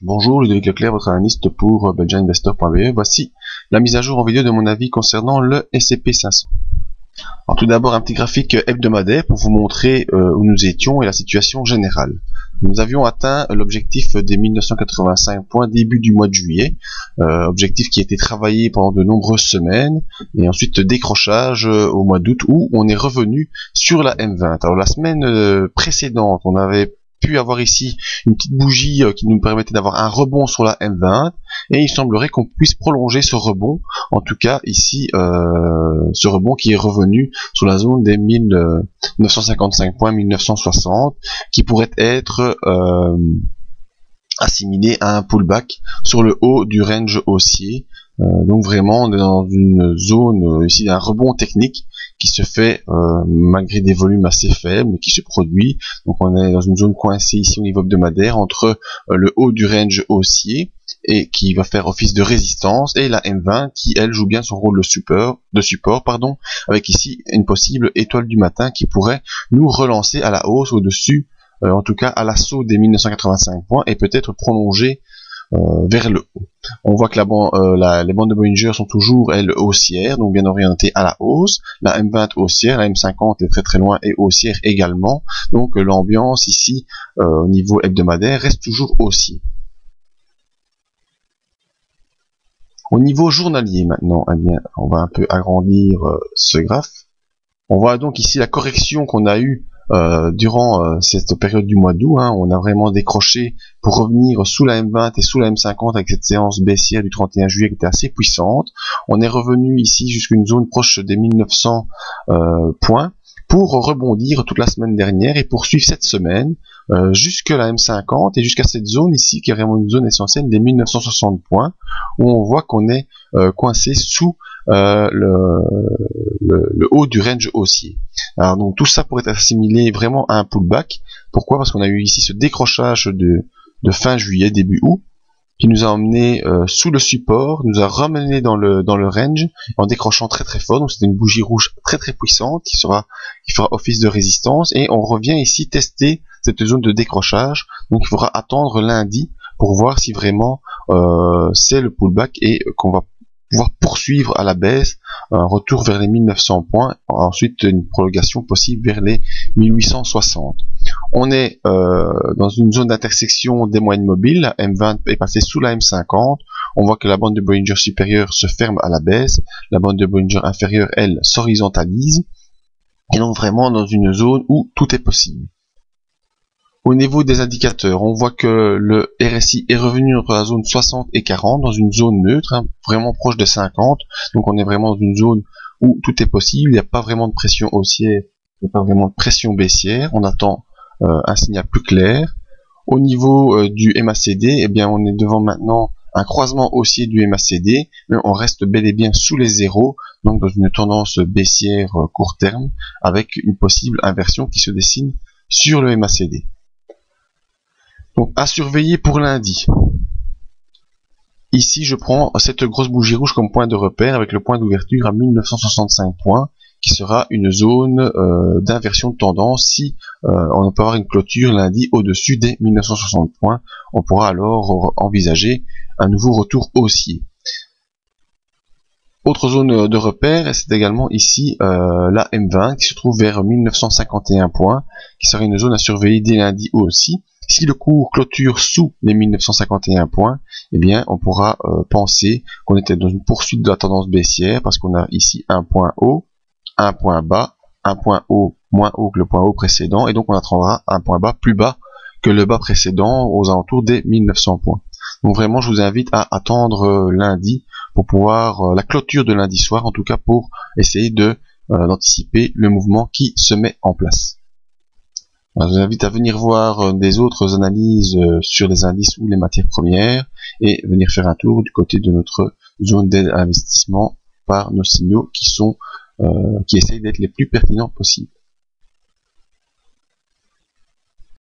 Bonjour, Ludovic Leclerc, votre analyste pour belgianinvestor.be. Voici la mise à jour en vidéo de mon avis concernant le S&P 500. Alors, tout d'abord, un petit graphique hebdomadaire pour vous montrer où nous étions et la situation générale. Nous avions atteint l'objectif des 1985 points début du mois de juillet, objectif qui a été travaillé pendant de nombreuses semaines, et ensuite décrochage au mois d'août où on est revenu sur la M20. Alors la semaine précédente, on avait pu avoir ici une petite bougie qui nous permettait d'avoir un rebond sur la M20, et il semblerait qu'on puisse prolonger ce rebond, en tout cas ici ce rebond qui est revenu sur la zone des 1955 points, 1960, qui pourrait être assimilé à un pullback sur le haut du range haussier. Donc vraiment on est dans une zone ici d'un rebond technique qui se fait malgré des volumes assez faibles, mais qui se produit. Donc on est dans une zone coincée ici au niveau hebdomadaire entre le haut du range haussier et qui va faire office de résistance, et la M20 qui elle joue bien son rôle de support, avec ici une possible étoile du matin qui pourrait nous relancer à la hausse au-dessus, en tout cas à l'assaut des 1985 points, et peut-être prolonger vers le haut. On voit que les bandes de Bollinger sont toujours elles haussières, donc bien orientées à la hausse. La M20 haussière, la M50 est très très loin et haussière également. Donc l'ambiance ici au niveau hebdomadaire reste toujours haussier. Au niveau journalier maintenant, eh bien, on va un peu agrandir ce graphe. On voit donc ici la correction qu'on a eue durant cette période du mois d'août. On a vraiment décroché pour revenir sous la M20 et sous la M50 avec cette séance baissière du 31 juillet qui était assez puissante. On est revenu ici jusqu'à une zone proche des 1900 points pour rebondir toute la semaine dernière et poursuivre cette semaine jusque la M50 et jusqu'à cette zone ici qui est vraiment une zone essentielle des 1960 points, où on voit qu'on est coincé sous le haut du range haussier. Alors donc tout ça pourrait être assimilé vraiment à un pullback. Pourquoi? Parce qu'on a eu ici ce décrochage de fin juillet, début août, qui nous a emmené sous le support, nous a ramené dans le range en décrochant très très fort. Donc c'était une bougie rouge très très puissante qui fera office de résistance, et on revient ici tester cette zone de décrochage. Donc il faudra attendre lundi pour voir si vraiment c'est le pullback et qu'on va pouvoir poursuivre à la baisse, un retour vers les 1900 points, ensuite une prolongation possible vers les 1860. On est dans une zone d'intersection des moyennes mobiles, la M20 est passée sous la M50, on voit que la bande de Bollinger supérieure se ferme à la baisse, la bande de Bollinger inférieure, elle, s'horizontalise, et donc vraiment dans une zone où tout est possible. Au niveau des indicateurs, on voit que le RSI est revenu entre la zone 60 et 40, dans une zone neutre, vraiment proche de 50, donc on est vraiment dans une zone où tout est possible, il n'y a pas vraiment de pression haussière, il n'y a pas vraiment de pression baissière, on attend un signal plus clair. Au niveau du MACD, eh bien on est devant maintenant un croisement haussier du MACD, mais on reste bel et bien sous les zéros, donc dans une tendance baissière court terme, avec une possible inversion qui se dessine sur le MACD. Donc à surveiller pour lundi. Ici je prends cette grosse bougie rouge comme point de repère avec le point d'ouverture à 1965 points, qui sera une zone d'inversion de tendance. Si on peut avoir une clôture lundi au-dessus des 1960 points, on pourra alors envisager un nouveau retour haussier. Autre zone de repère, c'est également ici la M20 qui se trouve vers 1951 points, qui sera une zone à surveiller dès lundi aussi. Si le cours clôture sous les 1951 points, eh bien on pourra penser qu'on était dans une poursuite de la tendance baissière, parce qu'on a ici un point haut, un point bas, un point haut moins haut que le point haut précédent, et donc on attendra un point bas plus bas que le bas précédent aux alentours des 1900 points. Donc vraiment je vous invite à attendre lundi pour pouvoir la clôture de lundi soir, en tout cas pour essayer d'anticiper le mouvement qui se met en place. Je vous invite à venir voir des autres analyses sur les indices ou les matières premières, et venir faire un tour du côté de notre zone d'aide à l'investissement par nos signaux qui essayent d'être les plus pertinents possibles.